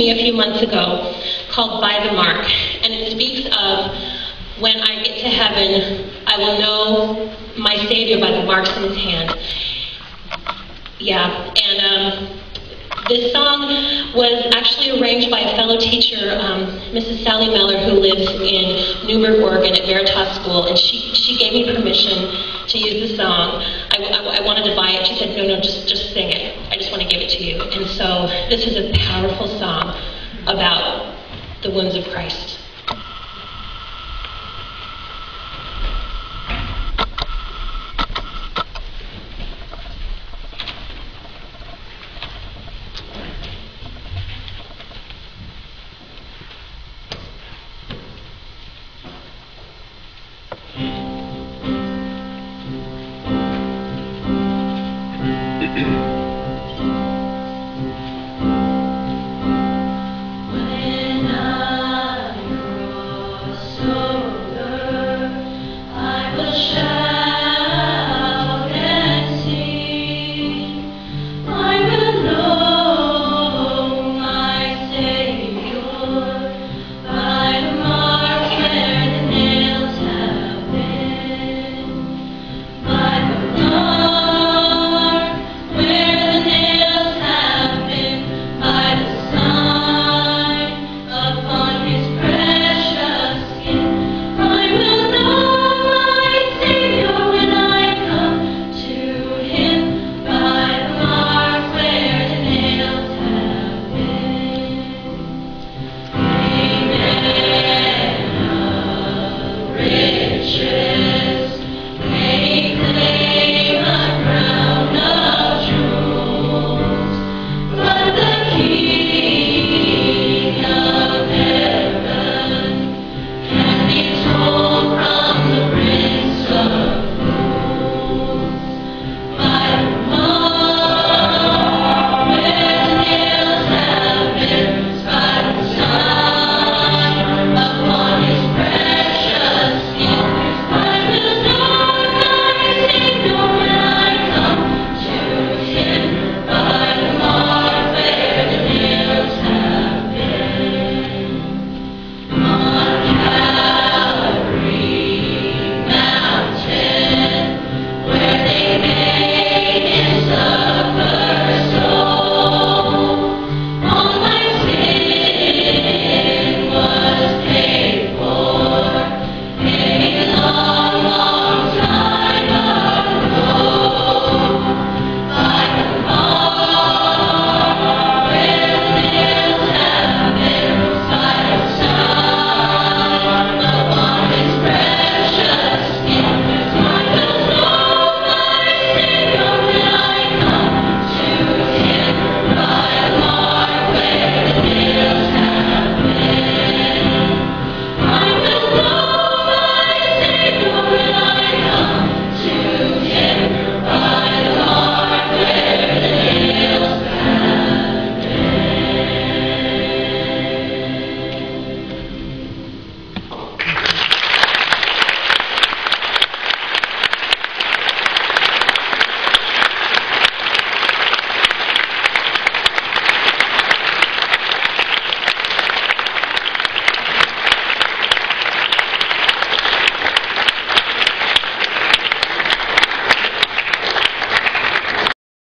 me a few months ago called By the Mark, and it speaks of when I get to heaven, I will know my Savior by the marks in his hand. Yeah, and this song was actually arranged by a fellow teacher, Mrs. Sally Meller, who lives in Newburgh, Oregon at Veritas School, and she gave me permission to use the song. I wanted to buy it. She said, no, just sing it. I just want to give it to you. And so this is a powerful song about the wounds of Christ.